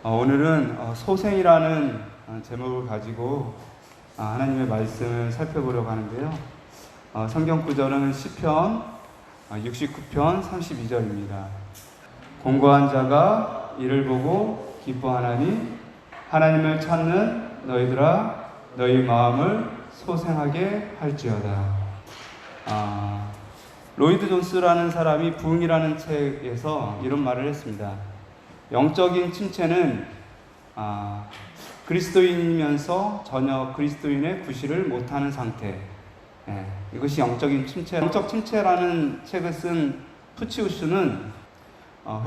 오늘은 소생이라는 제목을 가지고 하나님의 말씀을 살펴보려고 하는데요. 성경 구절은 시편 69편 32절입니다. 공고한 자가 이를 보고 기뻐하나니 하나님을 찾는 너희들아 너희 마음을 소생하게 할지어다. 로이드 존스라는 사람이 부흥이라는 책에서 이런 말을 했습니다. 영적인 침체는 그리스도인이면서 전혀 그리스도인의 구실을 못하는 상태. 이것이 영적인 침체. 영적 침체라는 책을 쓴 푸치우스는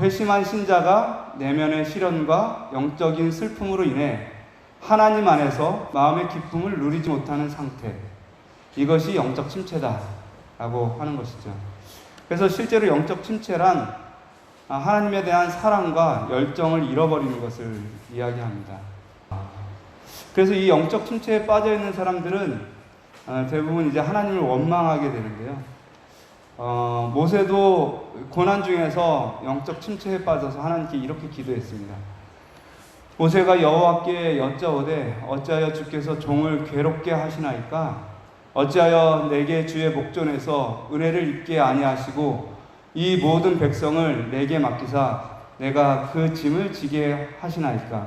회심한 신자가 내면의 시련과 영적인 슬픔으로 인해 하나님 안에서 마음의 기쁨을 누리지 못하는 상태. 이것이 영적 침체다라고 하는 것이죠. 그래서 실제로 영적 침체란 하나님에 대한 사랑과 열정을 잃어버리는 것을 이야기합니다. 그래서 이 영적 침체에 빠져 있는 사람들은 대부분 이제 하나님을 원망하게 되는데요. 모세도 고난 중에서 영적 침체에 빠져서 하나님께 이렇게 기도했습니다. 모세가 여호와께 여짜오되 어찌하여 주께서 종을 괴롭게 하시나이까? 어찌하여 내게 주의 목전에서 은혜를 입게 아니하시고 이 모든 백성을 내게 맡기사 내가 그 짐을 지게 하시나이까?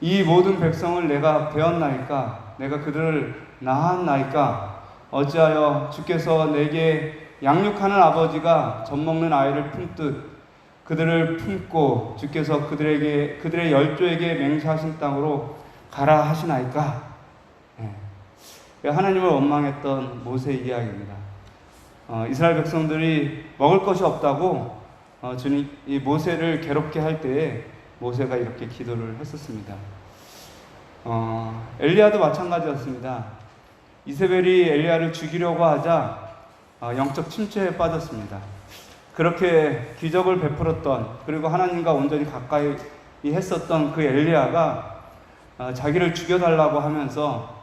이 모든 백성을 내가 배웠나이까? 내가 그들을 낳았나이까? 어찌하여 주께서 내게 양육하는 아버지가 젖먹는 아이를 품듯 그들을 품고 주께서 그들의 열조에게 맹세하신 땅으로 가라 하시나이까? 하나님을 원망했던 모세 이야기입니다. 이스라엘 백성들이 먹을 것이 없다고 주님 이 모세를 괴롭게 할 때에 모세가 이렇게 기도를 했었습니다. 엘리야도 마찬가지였습니다. 이세벨이 엘리야를 죽이려고 하자 영적 침체에 빠졌습니다. 그렇게 기적을 베풀었던 그리고 하나님과 온전히 가까이 했었던 그 엘리야가 자기를 죽여달라고 하면서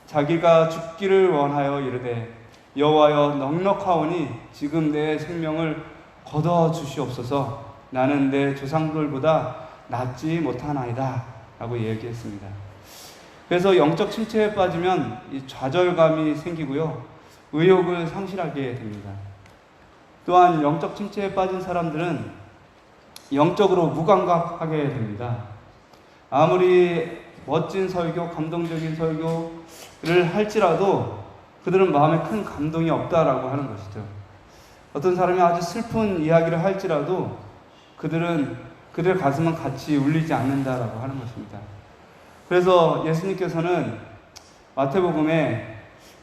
자기가 죽기를 원하여 이르되 여호와여 넉넉하오니 지금 내 생명을 거둬 주시옵소서. 나는 내 조상들보다 낫지 못하나이다 라고 얘기했습니다. 그래서 영적 침체에 빠지면 이 좌절감이 생기고요, 의욕을 상실하게 됩니다. 또한 영적 침체에 빠진 사람들은 영적으로 무감각하게 됩니다. 아무리 멋진 설교, 감동적인 설교를 할지라도 그들은 마음에 큰 감동이 없다라고 하는 것이죠. 어떤 사람이 아주 슬픈 이야기를 할지라도 그들의 가슴은 같이 울리지 않는다라고 하는 것입니다. 그래서 예수님께서는 마태복음에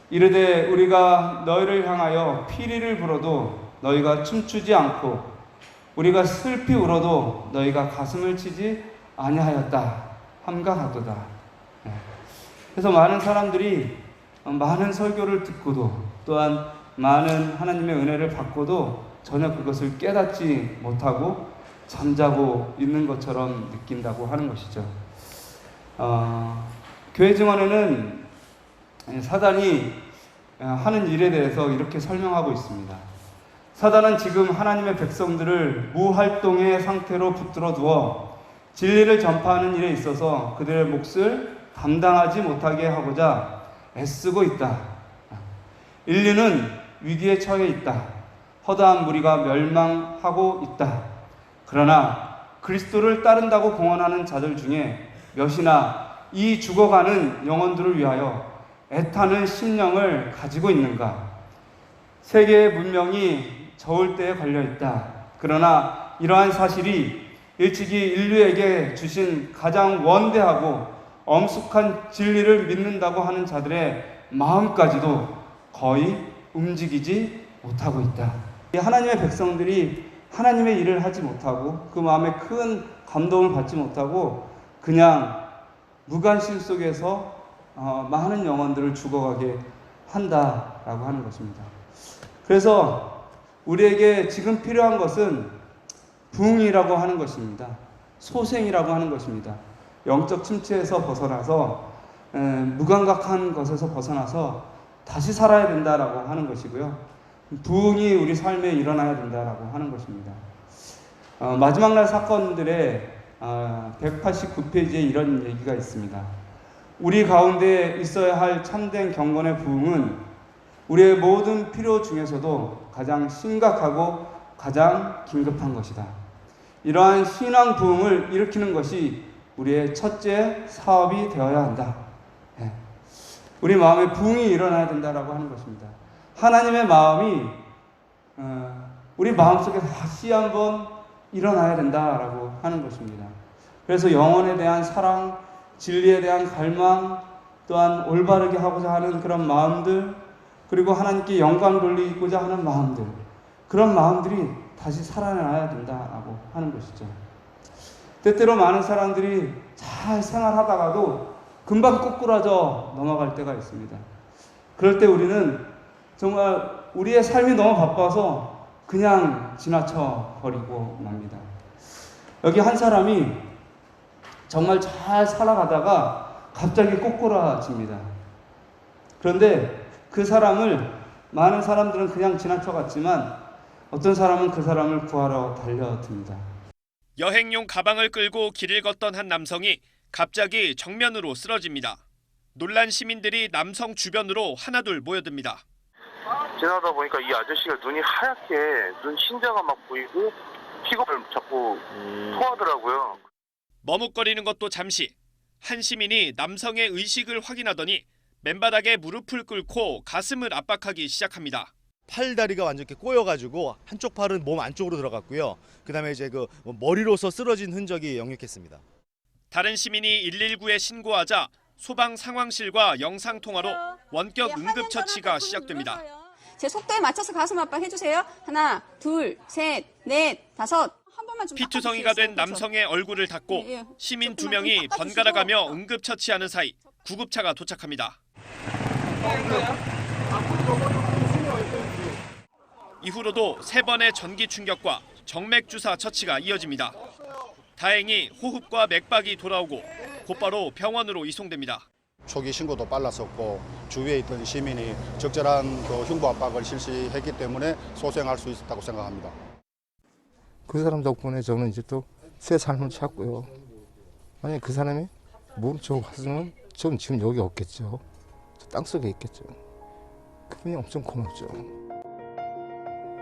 이르되 우리가 너희를 향하여 피리를 불어도 너희가 춤추지 않고 우리가 슬피 울어도 너희가 가슴을 치지 아니하였다 함과 같도다. 그래서 많은 사람들이 많은 설교를 듣고도 또한 많은 하나님의 은혜를 받고도 전혀 그것을 깨닫지 못하고 잠자고 있는 것처럼 느낀다고 하는 것이죠. 교회 증언에는 사단이 하는 일에 대해서 이렇게 설명하고 있습니다. 사단은 지금 하나님의 백성들을 무활동의 상태로 붙들어 두어 진리를 전파하는 일에 있어서 그들의 몫을 감당하지 못하게 하고자 애쓰고 있다. 인류는 위기에 처해 있다. 허다한 무리가 멸망하고 있다. 그러나 그리스도를 따른다고 공언하는 자들 중에 몇이나 이 죽어가는 영혼들을 위하여 애타는 심령을 가지고 있는가? 세계의 문명이 저울 때에 걸려있다. 그러나 이러한 사실이 일찍이 인류에게 주신 가장 원대하고 엄숙한 진리를 믿는다고 하는 자들의 마음까지도 거의 움직이지 못하고 있다. 하나님의 백성들이 하나님의 일을 하지 못하고 그 마음에 큰 감동을 받지 못하고 그냥 무관심 속에서 많은 영혼들을 죽어가게 한다라고 하는 것입니다. 그래서 우리에게 지금 필요한 것은 부흥이라고 하는 것입니다. 소생이라고 하는 것입니다. 영적 침체에서 벗어나서 무감각한 것에서 벗어나서 다시 살아야 된다라고 하는 것이고요. 부흥이 우리 삶에 일어나야 된다라고 하는 것입니다. 마지막 날 사건들의 189페이지에 이런 얘기가 있습니다. 우리 가운데 있어야 할 참된 경건의 부흥은 우리의 모든 필요 중에서도 가장 심각하고 가장 긴급한 것이다. 이러한 신앙 부흥을 일으키는 것이 우리의 첫째 사업이 되어야 한다. 우리 마음에 부흥이 일어나야 된다라고 하는 것입니다. 하나님의 마음이 우리 마음속에 다시 한번 일어나야 된다라고 하는 것입니다. 그래서 영혼에 대한 사랑, 진리에 대한 갈망, 또한 올바르게 하고자 하는 그런 마음들, 그리고 하나님께 영광 돌리고자 하는 마음들, 그런 마음들이 다시 살아나야 된다라고 하는 것이죠. 때때로 많은 사람들이 잘 생활하다가도 금방 꼬꾸라져 넘어갈 때가 있습니다. 그럴 때 우리는 정말 우리의 삶이 너무 바빠서 그냥 지나쳐 버리고 맙니다. 여기 한 사람이 정말 잘 살아가다가 갑자기 꼬꾸라집니다. 그런데 그 사람을 많은 사람들은 그냥 지나쳐 갔지만 어떤 사람은 그 사람을 구하러 달려듭니다. 여행용 가방을 끌고 길을 걷던 한 남성이 갑자기 정면으로 쓰러집니다. 놀란 시민들이 남성 주변으로 하나둘 모여듭니다. 지나다 보니까 이 아저씨가 눈이 하얗게 눈 흰자가 막 보이고 피가 자꾸 토하더라고요. 머뭇거리는 것도 잠시. 한 시민이 남성의 의식을 확인하더니 맨바닥에 무릎을 꿇고 가슴을 압박하기 시작합니다. 팔다리가 완전 이렇게 꼬여가지고 한쪽 팔은 몸 안쪽으로 들어갔고요. 그다음에 이제 그 머리로서 쓰러진 흔적이 역력했습니다. 다른 시민이 119에 신고하자 소방 상황실과 영상 통화로 원격 응급처치가 시작됩니다. 제 속도에 맞춰서 가슴 압박 해주세요. 하나, 둘, 셋, 넷, 다섯. 한 번만 좀. 피투성이가 된 남성의 얼굴을 닦고 시민 2명이 번갈아가며 응급처치하는 사이 구급차가 도착합니다. 이후로도 3번의 전기 충격과 정맥 주사 처치가 이어집니다. 다행히 호흡과 맥박이 돌아오고 곧바로 병원으로 이송됩니다. 초기 신고도 빨랐었고 주위에 있던 시민이 적절한 흉부 압박을 실시했기 때문에 소생할 수 있었다고 생각합니다. 그 사람 덕분에 저는 이제 또 새 삶을 찾고요. 만약에 그 사람이 모르죠 갔으면 저는 지금 여기 없겠죠. 저 땅속에 있겠죠. 그분이 엄청 고맙죠.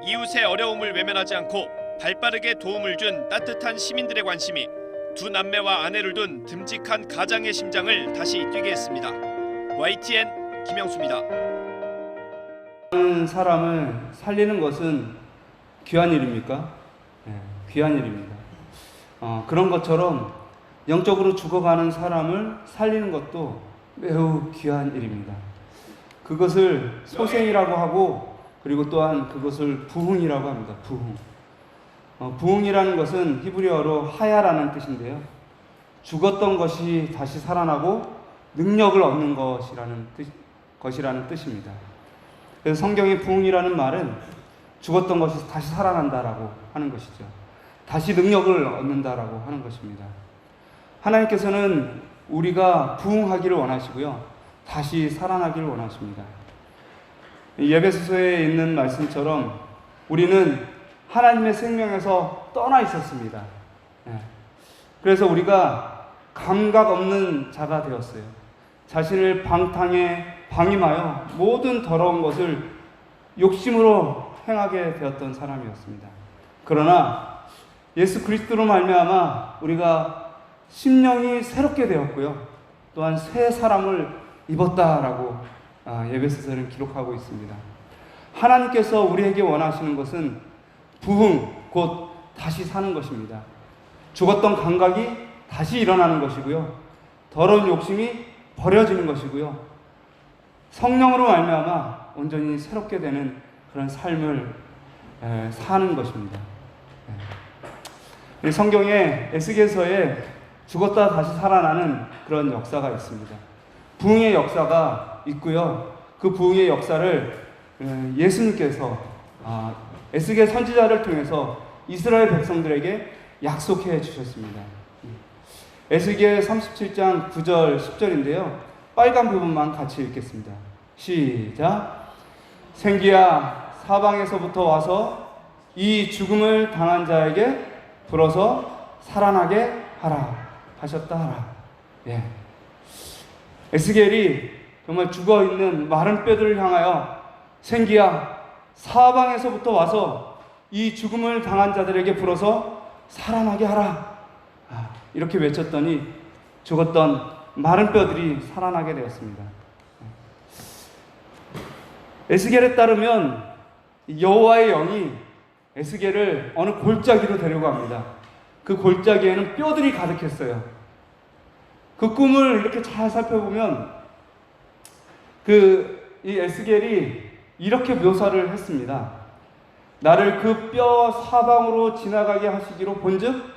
이웃의 어려움을 외면하지 않고 발빠르게 도움을 준 따뜻한 시민들의 관심이 두 남매와 아내를 둔 듬직한 가장의 심장을 다시 뛰게 했습니다. YTN 김영수입니다. 사람을 살리는 것은 귀한 일입니까? 네, 귀한 일입니다. 그런 것처럼 영적으로 죽어가는 사람을 살리는 것도 매우 귀한 일입니다. 그것을 소생이라고 하고 그리고 또한 그것을 부흥이라고 합니다. 부흥. 부흥이라는 것은 히브리어로 하야라는 뜻인데요. 죽었던 것이 다시 살아나고 능력을 얻는 것이라는 뜻입니다. 그래서 성경의 부흥이라는 말은 죽었던 것이 다시 살아난다라고 하는 것이죠. 다시 능력을 얻는다라고 하는 것입니다. 하나님께서는 우리가 부흥하기를 원하시고요. 다시 살아나기를 원하십니다. 에베소서에 있는 말씀처럼 우리는 하나님의 생명에서 떠나 있었습니다. 그래서 우리가 감각 없는 자가 되었어요. 자신을 방탕에 방임하여 모든 더러운 것을 욕심으로 행하게 되었던 사람이었습니다. 그러나 예수 그리스도로 말미암아 우리가 심령이 새롭게 되었고요. 또한 새 사람을 입었다라고 에베소서는 기록하고 있습니다. 하나님께서 우리에게 원하시는 것은 부흥, 곧 다시 사는 것입니다. 죽었던 감각이 다시 일어나는 것이고요. 더러운 욕심이 버려지는 것이고요. 성령으로 말미암아 온전히 새롭게 되는 그런 삶을 사는 것입니다. 성경에 에스겔서에 죽었다 다시 살아나는 그런 역사가 있습니다. 부흥의 역사가 있고요. 그 부흥의 역사를 예수님께서 에스겔 선지자를 통해서 이스라엘 백성들에게 약속해 주셨습니다. 에스겔 37장 9절 10절인데요. 빨간 부분만 같이 읽겠습니다. 시작. 생기야 사방에서부터 와서 이 죽음을 당한 자에게 불어서 살아나게 하라 하셨다 하라. 예. 에스겔이 정말 죽어 있는 마른 뼈들을 향하여 생기야 사방에서부터 와서 이 죽음을 당한 자들에게 불어서 살아나게 하라. 이렇게 외쳤더니 죽었던 마른 뼈들이 살아나게 되었습니다. 에스겔에 따르면 여호와의 영이 에스겔을 어느 골짜기로 데려갑니다. 그 골짜기에는 뼈들이 가득했어요. 그 꿈을 이렇게 잘 살펴보면 이 에스겔이 이렇게 묘사를 했습니다. 나를 그 뼈 사방으로 지나가게 하시기로 본즉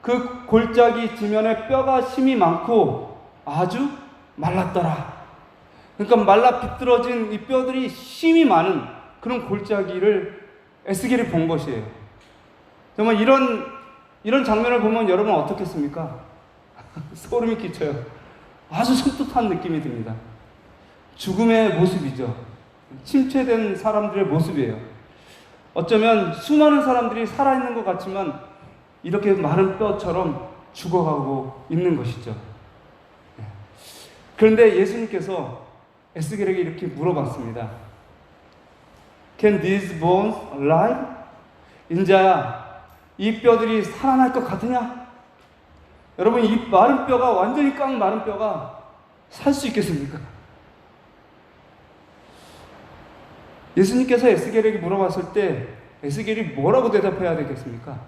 그 골짜기 지면에 뼈가 심이 많고 아주 말랐더라. 그러니까 말라 비뚤어진 이 뼈들이 심이 많은 그런 골짜기를 에스겔이 본 것이에요. 정말 이런 장면을 보면 여러분 어떻겠습니까? 소름이 끼쳐요. 아주 섬뜩한 느낌이 듭니다. 죽음의 모습이죠. 침체된 사람들의 모습이에요. 어쩌면 수많은 사람들이 살아있는 것 같지만 이렇게 마른 뼈처럼 죽어가고 있는 것이죠. 그런데 예수님께서 에스겔에게 이렇게 물어봤습니다. Can these bones alive? 인자야, 이 뼈들이 살아날 것 같으냐? 여러분, 이 마른 뼈가, 완전히 깡 마른 뼈가 살 수 있겠습니까? 예수님께서 에스겔에게 물어봤을 때 에스겔이 뭐라고 대답해야 되겠습니까?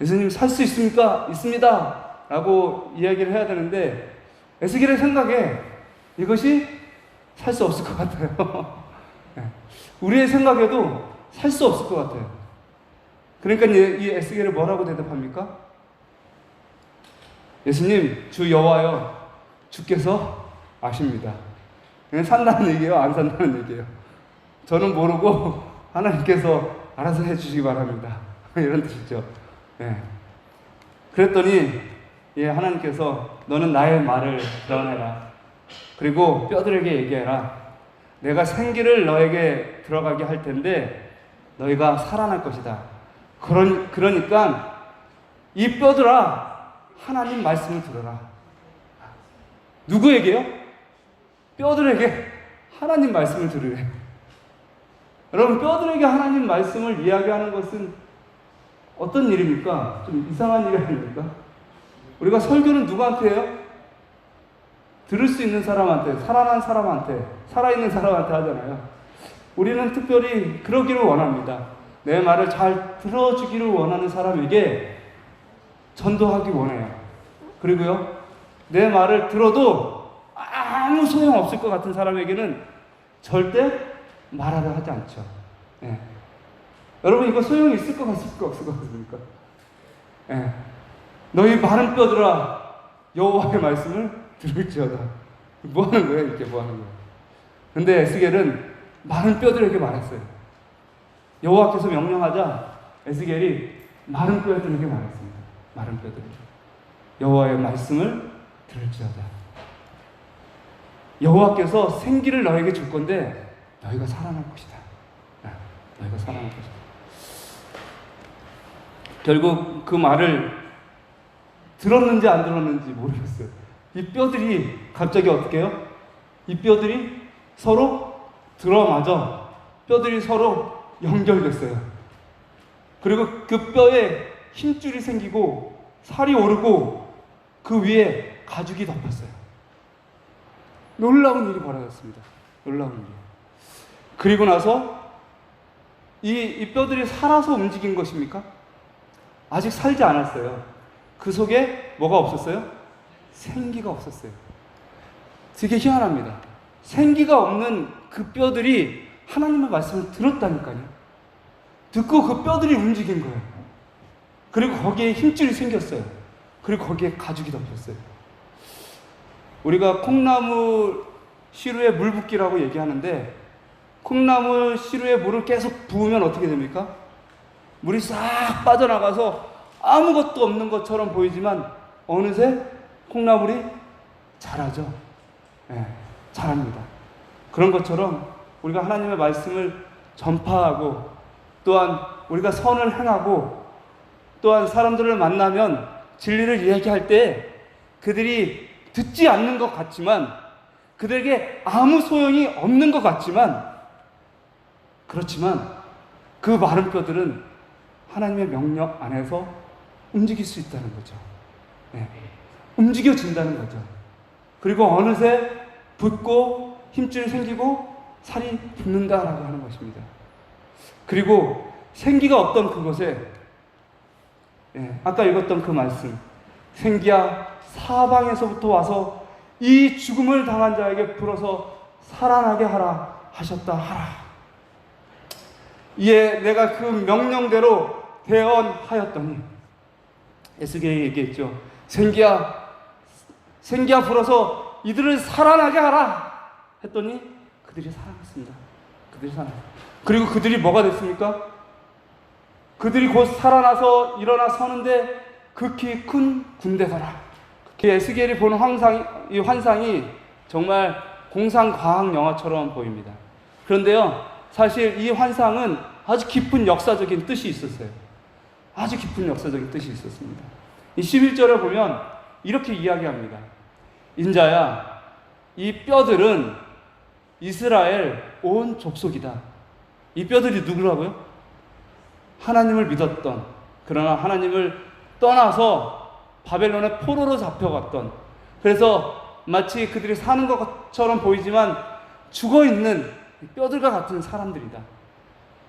예수님, 살 수 있습니까? 있습니다 라고 이야기를 해야 되는데 에스겔의 생각에 이것이 살 수 없을 것 같아요. 우리의 생각에도 살 수 없을 것 같아요. 그러니까 이 에스겔을 뭐라고 대답합니까? 예수님, 주 여호와여, 주께서 아십니다. 산다는 얘기예요, 안 산다는 얘기예요. 저는 모르고 하나님께서 알아서 해주시기 바랍니다. 이런 뜻이죠. 네. 그랬더니 하나님께서 너는 나의 말을 드러내라. 그리고 뼈들에게 얘기해라. 내가 생기를 너에게 들어가게 할 텐데 너희가 살아날 것이다. 그러니까 이 뼈들아, 하나님 말씀을 들어라. 누구에게요? 뼈들에게 하나님 말씀을 들으래. 여러분, 뼈들에게 하나님 말씀을 이야기하는 것은 어떤 일입니까? 좀 이상한 일이 아닙니까? 우리가 설교는 누구한테 해요? 들을 수 있는 사람한테, 살아난 사람한테, 살아있는 사람한테 하잖아요. 우리는 특별히 그러기를 원합니다. 내 말을 잘 들어주기를 원하는 사람에게 전도하기 원해요. 그리고요, 내 말을 들어도 아무 소용 없을 것 같은 사람에게는 절대 말하려 하지 않죠. 예. 여러분, 이거 소용이 있을 것 같습니까? 없을 것 같습니까? 예. 너희 마른 뼈들아, 여호와의 말씀을 들을지어다. 뭐 하는 거예요? 이렇게 뭐 하는 거예요? 근데 에스겔은 마른 뼈들에게 말했어요. 여호와께서 명령하자 에스겔이 마른 뼈들에게 말했습니다. 마른 뼈들에게. 여호와의 말씀을 들을지어다. 여호와께서 생기를 너에게 줄 건데 너희가 살아날 것이다. 너희가 살아날 것이다. 결국 그 말을 들었는지 안 들었는지 모르겠어요. 이 뼈들이 갑자기 어떻게 해요? 이 뼈들이 서로 들어맞아. 뼈들이 서로 연결됐어요. 그리고 그 뼈에 힘줄이 생기고 살이 오르고 그 위에 가죽이 덮였어요. 놀라운 일이 벌어졌습니다. 놀라운 일. 그리고 나서 이 뼈들이 살아서 움직인 것입니까? 아직 살지 않았어요. 그 속에 뭐가 없었어요? 생기가 없었어요. 되게 희한합니다. 생기가 없는 그 뼈들이 하나님의 말씀을 들었다니까요. 듣고 그 뼈들이 움직인 거예요. 그리고 거기에 힘줄이 생겼어요. 그리고 거기에 가죽이 덮였어요. 우리가 콩나무 시루에 물 붓기라고 얘기하는데, 콩나무 시루에 물을 계속 부으면 어떻게 됩니까? 물이 싹 빠져나가서 아무것도 없는 것처럼 보이지만 어느새 콩나물이 자라죠. 네, 자랍니다. 그런 것처럼 우리가 하나님의 말씀을 전파하고 또한 우리가 선을 행하고 또한 사람들을 만나면 진리를 이야기할 때 그들이 듣지 않는 것 같지만, 그들에게 아무 소용이 없는 것 같지만, 그렇지만 그 마른 뼈들은 하나님의 명령 안에서 움직일 수 있다는 거죠. 네. 움직여진다는 거죠. 그리고 어느새 붓고 힘줄이 생기고 살이 붙는다라고 하는 것입니다. 그리고 생기가 없던 그곳에, 아까 읽었던 그 말씀, 생기야 사방에서부터 와서 이 죽음을 당한 자에게 불어서 살아나게 하라 하셨다 하라. 이에 내가 그 명령대로 대언하였더니, 에스겔이 얘기했죠. 생기야 불어서 이들을 살아나게 하라 했더니 그들이 살아났습니다. 그들이 살아났습니다. 그리고 그들이 뭐가 됐습니까? 그들이 곧 살아나서 일어나 서는데 극히 큰 군대더라. 에스겔이 보는 이 환상이 정말 공상과학 영화처럼 보입니다. 그런데요, 사실 이 환상은 아주 깊은 역사적인 뜻이 있었어요. 아주 깊은 역사적인 뜻이 있었습니다. 이 11절에 보면 이렇게 이야기합니다. 인자야, 이 뼈들은 이스라엘 온 족속이다. 이 뼈들이 누구라고요? 하나님을 믿었던, 그러나 하나님을 떠나서 바벨론의 포로로 잡혀갔던, 그래서 마치 그들이 사는 것처럼 보이지만 죽어있는 뼈들과 같은 사람들이다.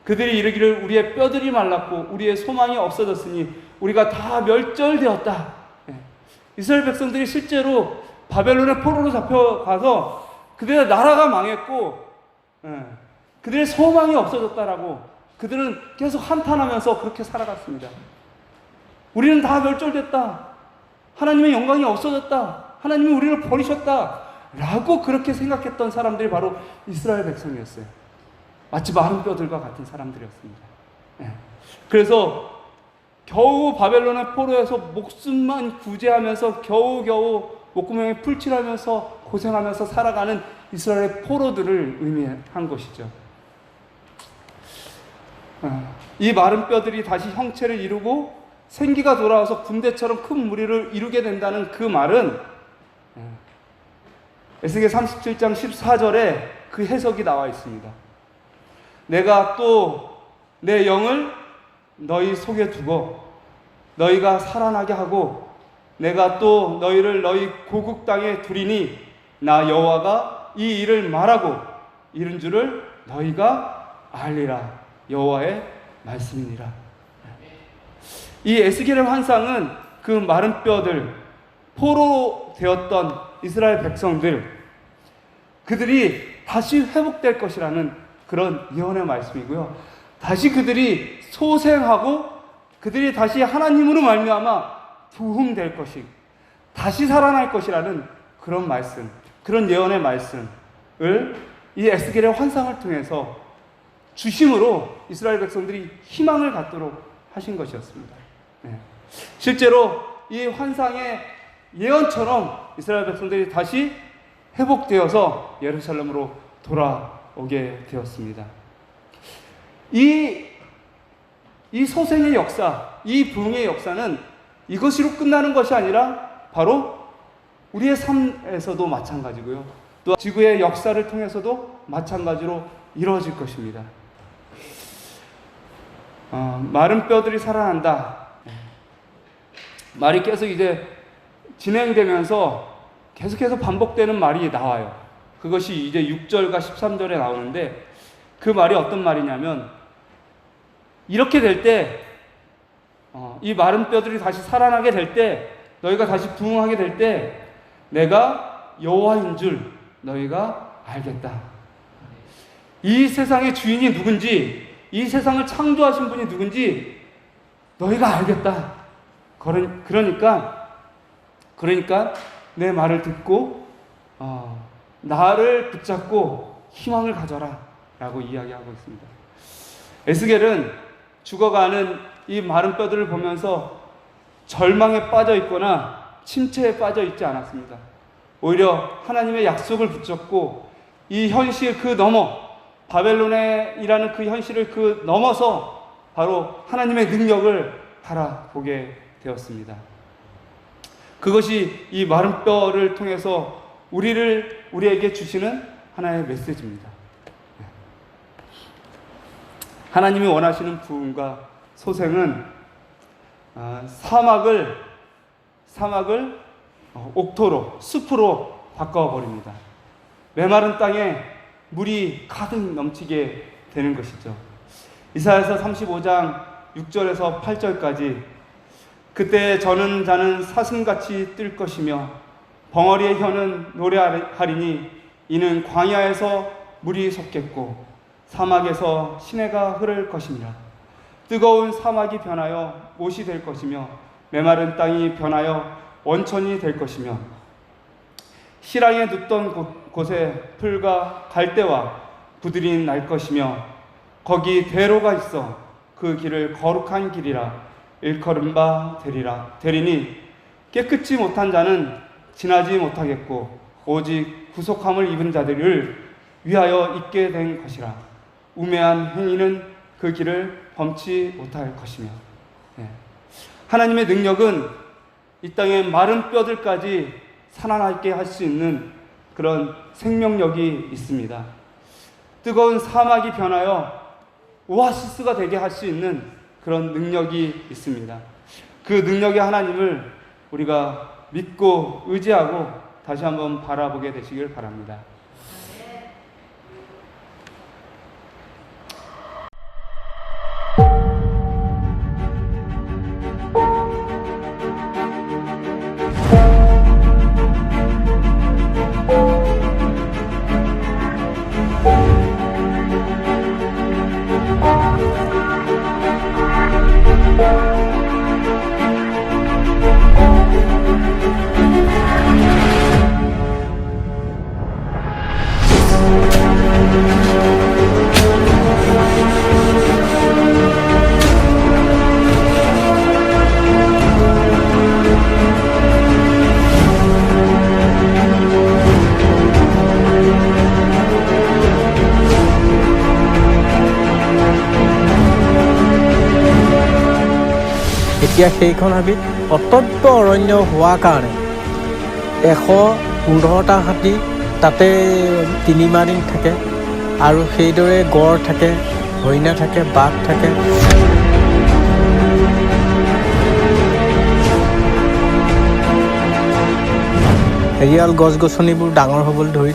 그들이 이르기를 우리의 뼈들이 말랐고 우리의 소망이 없어졌으니 우리가 다 멸절되었다. 이스라엘 백성들이 실제로 바벨론의 포로로 잡혀가서 그들의 나라가 망했고 그들의 소망이 없어졌다라고 그들은 계속 한탄하면서 그렇게 살아갔습니다. 우리는 다 멸절됐다. 하나님의 영광이 없어졌다. 하나님이 우리를 버리셨다. 라고 그렇게 생각했던 사람들이 바로 이스라엘 백성이었어요. 마치 마른 뼈들과 같은 사람들이었습니다. 그래서 겨우 바벨론의 포로에서 목숨만 구제하면서 겨우겨우 목구멍에 풀칠하면서 고생하면서 살아가는 이스라엘의 포로들을 의미한 것이죠. 이 마른 뼈들이 다시 형체를 이루고 생기가 돌아와서 군대처럼 큰 무리를 이루게 된다는 그 말은 에스겔 37장 14절에 그 해석이 나와 있습니다. 내가 또 내 영을 너희 속에 두고 너희가 살아나게 하고 내가 또 너희를 너희 고국 땅에 두리니 나 여호와가 이 일을 말하고 이른 줄을 너희가 알리라. 여호와의 말씀이니라. 이 에스겔의 환상은 그 마른 뼈들, 포로 되었던 이스라엘 백성들, 그들이 다시 회복될 것이라는 그런 예언의 말씀이고요. 다시 그들이 소생하고 그들이 다시 하나님으로 말미암아 부흥될 것이, 다시 살아날 것이라는 그런 말씀, 그런 예언의 말씀을 이 에스겔의 환상을 통해서 주심으로 이스라엘 백성들이 희망을 갖도록 하신 것이었습니다. 실제로 이 환상의 예언처럼 이스라엘 백성들이 다시 회복되어서 예루살렘으로 돌아오게 되었습니다. 이 소생의 역사, 이 부흥의 역사는 이것으로 끝나는 것이 아니라 바로 우리의 삶에서도 마찬가지고요. 또 지구의 역사를 통해서도 마찬가지로 이루어질 것입니다. 마른 뼈들이 살아난다. 말이 계속 이제 진행되면서 계속해서 반복되는 말이 나와요. 그것이 이제 6절과 13절에 나오는데 그 말이 어떤 말이냐면 이렇게 될 때, 이 마른 뼈들이 다시 살아나게 될 때, 너희가 다시 부흥하게 될 때 내가 여호와인 줄 너희가 알겠다. 이 세상의 주인이 누군지, 이 세상을 창조하신 분이 누군지 너희가 알겠다. 그러니까 내 말을 듣고 나를 붙잡고 희망을 가져라 라고 이야기하고 있습니다. 에스겔은 죽어가는 이 마른 뼈들을 보면서 절망에 빠져 있거나 침체에 빠져 있지 않았습니다. 오히려 하나님의 약속을 붙잡고 이 현실 그 너머, 바벨론이라는 그 현실을 그 넘어서 바로 하나님의 능력을 바라보게 되었습니다. 그것이 이 마른 뼈를 통해서 우리에게 주시는 하나의 메시지입니다. 하나님이 원하시는 부흥과 소생은 사막을 옥토로, 숲으로 바꿔버립니다. 메마른 땅에 물이 가득 넘치게 되는 것이죠. 이사야서 35장 6절에서 8절까지 그때 저는 자는 사슴같이 뜰 것이며 벙어리의 혀는 노래하리니 이는 광야에서 물이 솟겠고 사막에서 시내가 흐를 것이니라. 뜨거운 사막이 변하여 못이 될 것이며 메마른 땅이 변하여 원천이 될 것이며 시랑에 눕던 곳에 풀과 갈대와 부들이 날 것이며 거기 대로가 있어 그 길을 거룩한 길이라 일컬음 바 되리니 깨끗이 못한 자는 지나지 못하겠고 오직 구속함을 입은 자들을 위하여 있게 된 것이라. 우매한 행위는 그 길을 범치 못할 것이며. 하나님의 능력은 이 땅의 마른 뼈들까지 살아나게 할 수 있는 그런 생명력이 있습니다. 뜨거운 사막이 변하여 오아시스가 되게 할 수 있는 그런 능력이 있습니다. 그 능력의 하나님을 우리가 믿고 의지하고 다시 한번 바라보게 되시길 바랍니다. এতিয়া সেইখন হাবিত অত্যন্ত অৰণ্য হোৱাৰ কাৰণে 115টা হাতী তাতে 3 মাহ দিন থাকে আৰু সেইদৰে গড় থাকে, হৰিণা থাকে, বাঘ থাকে। হেৰিয়াল গছ গছনিবোৰ ডাঙৰ হ'বলৈ ধৰি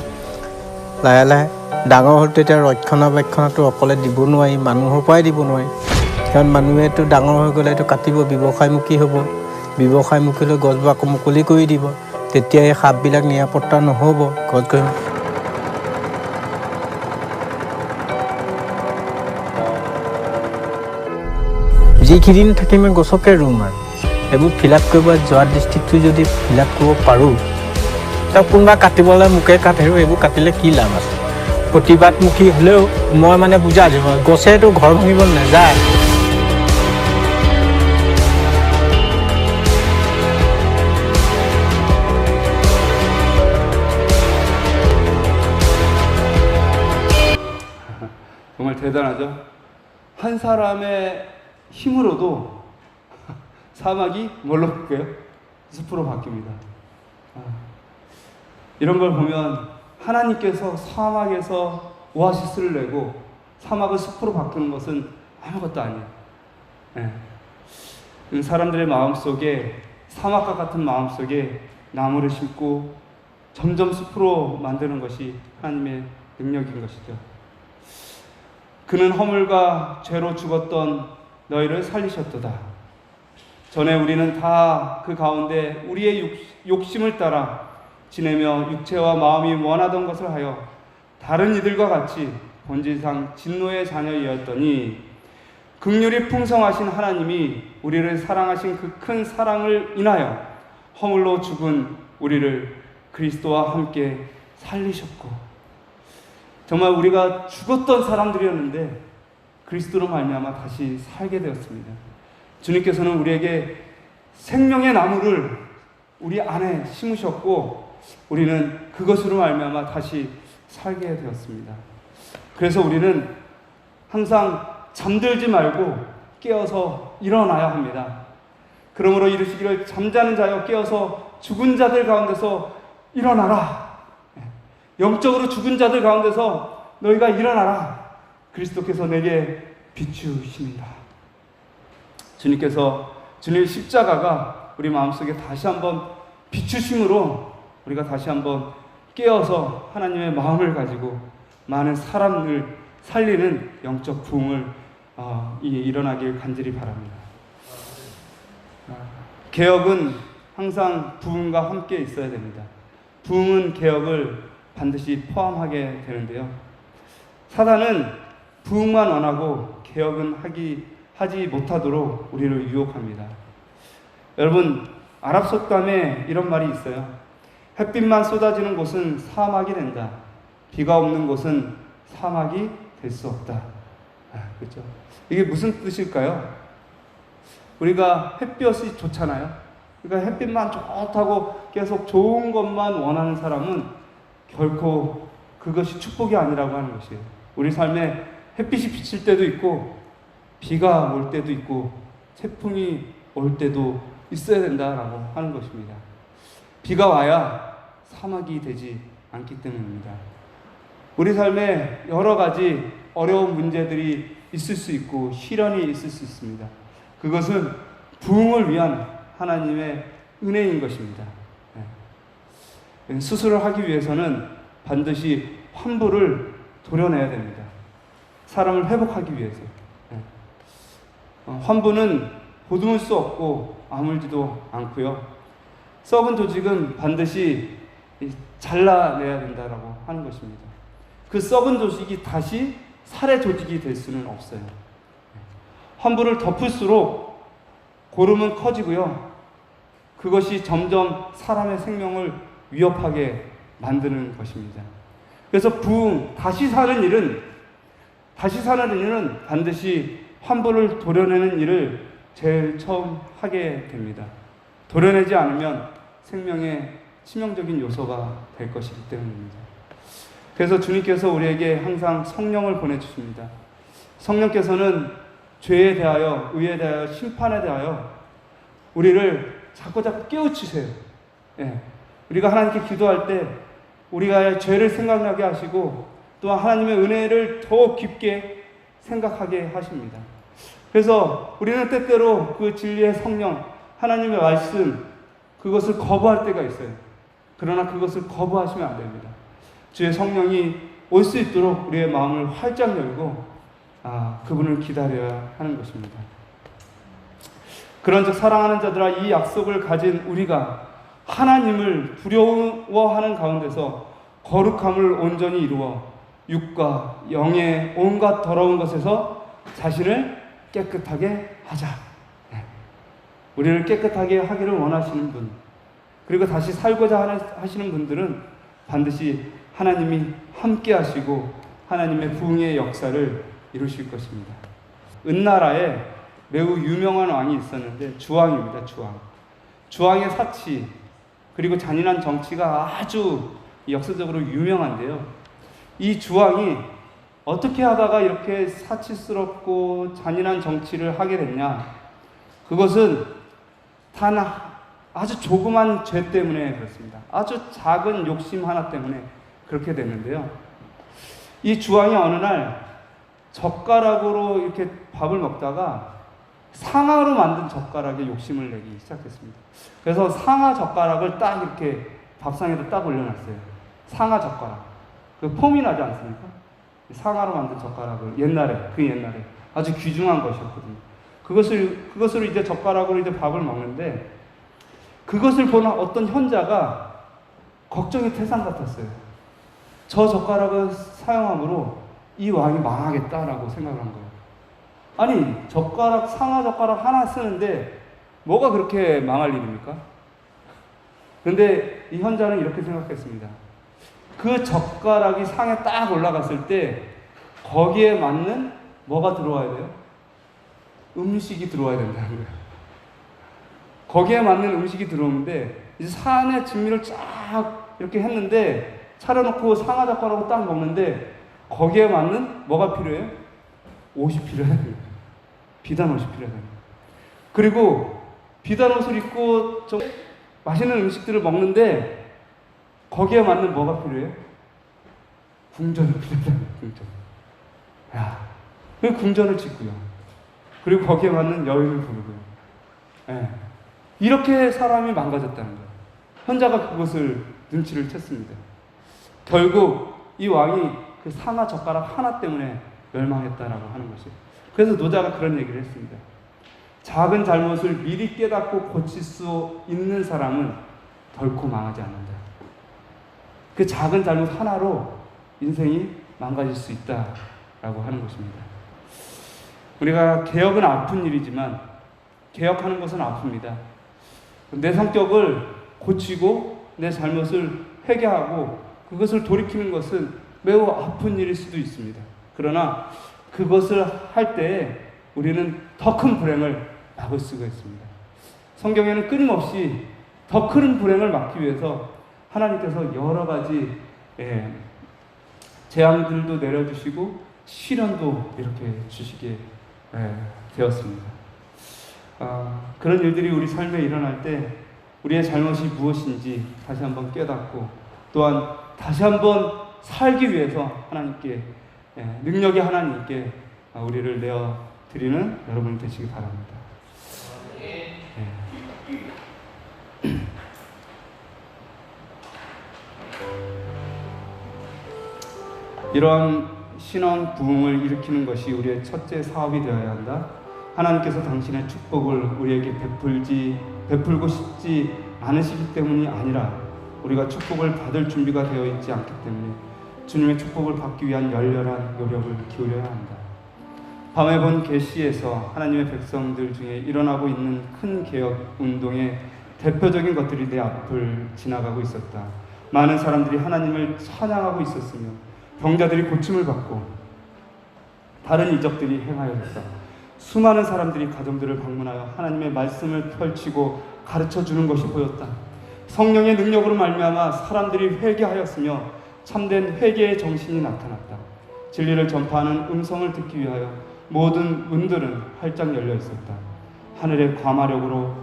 লাহে লাহে ডাঙৰ হ'ল। তেতিয়া ৰক্ষণাবেক্ষণটো অকলে দিব নোৱাৰি, মানুহৰ পৰাই দিব নোৱাৰি। কাৰণ মানুহেতো ডাঙৰ হৈ গ'লে এইটো কাটিব, ব্যৱসায়মুখী হ'ব। ব্যৱসায়মুখী লৈ গছবোৰ আকৌ মুকলি কৰি দিব। তেতিয়া এই সাপবিলাক নিৰাপত্তা নহ'ব গছ গছনি। যিকেইদিন থাকিম গছকে ৰুম আৰু এইবোৰ ফিল আপ কৰিব যোৱা ডিষ্ট্ৰিক্টটো যদি ফিল আপ কৰিব পাৰোঁ, তাক কোনোবা কাটিবলৈ মোকে কাটে, এইবোৰ কাটিলে কি লাভ আছে? প্ৰতিবাদমুখী হ'লেও মই মানে বুজাই দিওঁ, গছেতো ঘৰ ভাঙিব নাযায়। 정말 대단하죠? 한 사람의 힘으로도 사막이 뭘로 바뀌어요? 숲으로 바뀝니다. 이런 걸 보면 하나님께서 사막에서 오아시스를 내고 사막을 숲으로 바꾸는 것은 아무것도 아니에요. 사람들의 마음속에, 사막과 같은 마음속에 나무를 심고 점점 숲으로 만드는 것이 하나님의 능력인 것이죠. 그는 허물과 죄로 죽었던 너희를 살리셨도다. 전에 우리는 다 그 가운데 우리의 욕심을 따라 지내며 육체와 마음이 원하던 것을 하여 다른 이들과 같이 본질상 진노의 자녀이었더니 긍휼이 풍성하신 하나님이 우리를 사랑하신 그 큰 사랑을 인하여 허물로 죽은 우리를 그리스도와 함께 살리셨고, 정말 우리가 죽었던 사람들이었는데 그리스도로 말미암아 다시 살게 되었습니다. 주님께서는 우리에게 생명의 나무를 우리 안에 심으셨고 우리는 그것으로 말미암아 다시 살게 되었습니다. 그래서 우리는 항상 잠들지 말고 깨어서 일어나야 합니다. 그러므로 이르시기를 잠자는 자여 깨어서 죽은 자들 가운데서 일어나라. 영적으로 죽은 자들 가운데서 너희가 일어나라. 그리스도께서 내게 비추십니다. 주님께서 주님의 십자가가 우리 마음속에 다시 한번 비추심으로 우리가 다시 한번 깨어서 하나님의 마음을 가지고 많은 사람을 살리는 영적 부흥을 일어나길 간절히 바랍니다. 개혁은 항상 부흥과 함께 있어야 됩니다. 부흥은 개혁을 반드시 포함하게 되는데요. 사단은 부흥만 원하고 개혁은 하지 못하도록 우리를 유혹합니다. 여러분, 아랍 속담에 이런 말이 있어요. 햇빛만 쏟아지는 곳은 사막이 된다. 비가 없는 곳은 사막이 될 수 없다. 그렇죠? 이게 무슨 뜻일까요? 우리가 햇볕이 좋잖아요. 그러니까 햇빛만 좋다고 계속 좋은 것만 원하는 사람은 결코 그것이 축복이 아니라고 하는 것이에요. 우리 삶에 햇빛이 비칠 때도 있고 비가 올 때도 있고 태풍이 올 때도 있어야 된다라고 하는 것입니다. 비가 와야 사막이 되지 않기 때문입니다. 우리 삶에 여러 가지 어려운 문제들이 있을 수 있고 시련이 있을 수 있습니다. 그것은 부흥을 위한 하나님의 은혜인 것입니다. 수술을 하기 위해서는 반드시 환부를 도려내야 됩니다. 사람을 회복하기 위해서. 환부는 보듬을 수 없고 아물지도 않고요. 썩은 조직은 반드시 잘라내야 된다라고 하는 것입니다. 그 썩은 조직이 다시 살의 조직이 될 수는 없어요. 환부를 덮을수록 고름은 커지고요. 그것이 점점 사람의 생명을 위협하게 만드는 것입니다. 그래서 부흥, 다시 사는 일은 반드시 환부를 도려내는 일을 제일 처음 하게 됩니다. 도려내지 않으면 생명의 치명적인 요소가 될 것이기 때문입니다. 그래서 주님께서 우리에게 항상 성령을 보내주십니다. 성령께서는 죄에 대하여, 의에 대하여, 심판에 대하여 우리를 자꾸 깨우치세요. 우리가 하나님께 기도할 때 우리가 죄를 생각나게 하시고 또한 하나님의 은혜를 더 깊게 생각하게 하십니다. 그래서 우리는 때때로 그 진리의 성령, 하나님의 말씀, 그것을 거부할 때가 있어요. 그러나 그것을 거부하시면 안 됩니다. 주의 성령이 올 수 있도록 우리의 마음을 활짝 열고 그분을 기다려야 하는 것입니다. 그런즉 사랑하는 자들아, 이 약속을 가진 우리가 하나님을 두려워하는 가운데서 거룩함을 온전히 이루어 육과 영의 온갖 더러운 것에서 자신을 깨끗하게 하자. 우리를 깨끗하게 하기를 원하시는 분, 그리고 다시 살고자 하시는 분들은 반드시 하나님이 함께 하시고 하나님의 부흥의 역사를 이루실 것입니다. 은나라에 매우 유명한 왕이 있었는데 주왕입니다. 주왕의 사치 그리고 잔인한 정치가 아주 역사적으로 유명한데요. 이 주왕이 어떻게 하다가 이렇게 사치스럽고 잔인한 정치를 하게 됐냐? 그것은 단 아주 조그만 죄 때문에 그렇습니다. 아주 작은 욕심 하나 때문에 그렇게 됐는데요. 이 주왕이 어느 날 젓가락으로 이렇게 밥을 먹다가 상아로 만든 젓가락에 욕심을 내기 시작했습니다. 그래서 상아 젓가락을 딱 이렇게 밥상에다 딱 올려놨어요. 상아 젓가락. 그 폼이 나지 않습니까? 상아로 만든 젓가락을 옛날에 아주 귀중한 것이었거든요. 그것으로 이제 젓가락으로 이제 밥을 먹는데 그것을 보는 어떤 현자가 걱정이 태산 같았어요. 저 젓가락을 사용함으로 이 왕이 망하겠다라고 생각을 한 거예요. 아니, 상아 젓가락 하나 쓰는데 뭐가 그렇게 망할 일입니까? 그런데 이 현자는 이렇게 생각했습니다. 그 젓가락이 상에 딱 올라갔을 때 거기에 맞는 뭐가 들어와야 돼요? 음식이 들어와야 된다는 거예요. 거기에 맞는 음식이 들어오는데 이제 산의 진미를 쫙 이렇게 했는데 차려놓고 상아 젓가락으로 딱 먹는데 거기에 맞는 뭐가 필요해요? 옷이 필요해요. 비단 옷이 필요하다. 그리고 비단 옷을 입고 좀 맛있는 음식들을 먹는데 거기에 맞는 뭐가 필요해요? 궁전이 필요하다. 궁전. 야, 그 궁전을 짓고요. 그리고 거기에 맞는 여인을 부르고요. 예. 이렇게 사람이 망가졌다는 거예요. 현자가 그것을 눈치를 챘습니다. 결국 이 왕이 그 상아 젓가락 하나 때문에 멸망했다라고 하는 것이에요. 그래서 노자가 그런 얘기를 했습니다. 작은 잘못을 미리 깨닫고 고칠 수 있는 사람은 결코 망하지 않는다. 그 작은 잘못 하나로 인생이 망가질 수 있다라고 하는 것입니다. 우리가 개혁은 아픈 일이지만 개혁하는 것은 아픕니다. 내 성격을 고치고 내 잘못을 회개하고 그것을 돌이키는 것은 매우 아픈 일일 수도 있습니다. 그러나 그것을 할 때에 우리는 더 큰 불행을 막을 수가 있습니다. 성경에는 끊임없이 더 큰 불행을 막기 위해서 하나님께서 여러 가지 재앙들도 내려주시고 시련도 이렇게 주시게 되었습니다. 그런 일들이 우리 삶에 일어날 때 우리의 잘못이 무엇인지 다시 한번 깨닫고 또한 다시 한번 살기 위해서 하나님께 능력의 하나님께 우리를 내어드리는 여러분 되시기 바랍니다. 이러한 신앙 부흥을 일으키는 것이 우리의 첫째 사업이 되어야 한다. 하나님께서 당신의 축복을 우리에게 베풀고 싶지 않으시기 때문이 아니라 우리가 축복을 받을 준비가 되어 있지 않기 때문에 주님의 축복을 받기 위한 열렬한 노력을 기울여야 한다. 밤에 본 계시에서 하나님의 백성들 중에 일어나고 있는 큰 개혁 운동의 대표적인 것들이 내 앞을 지나가고 있었다. 많은 사람들이 하나님을 찬양하고 있었으며 병자들이 고침을 받고 다른 이적들이 행하여졌다. 수많은 사람들이 가정들을 방문하여 하나님의 말씀을 펼치고 가르쳐주는 것이 보였다. 성령의 능력으로 말미암아 사람들이 회개하였으며 참된 회개의 정신이 나타났다. 진리를 전파하는 음성을 듣기 위하여 모든 문들은 활짝 열려 있었다. 하늘의 과마력으로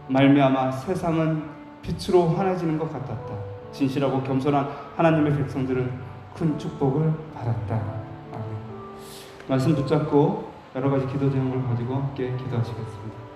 말미암아 세상은 빛으로 환해지는 것 같았다. 진실하고 겸손한 하나님의 백성들은 큰 축복을 받았다. 아멘. 말씀 붙잡고 여러 가지 기도 제목을 가지고 함께 기도하시겠습니다.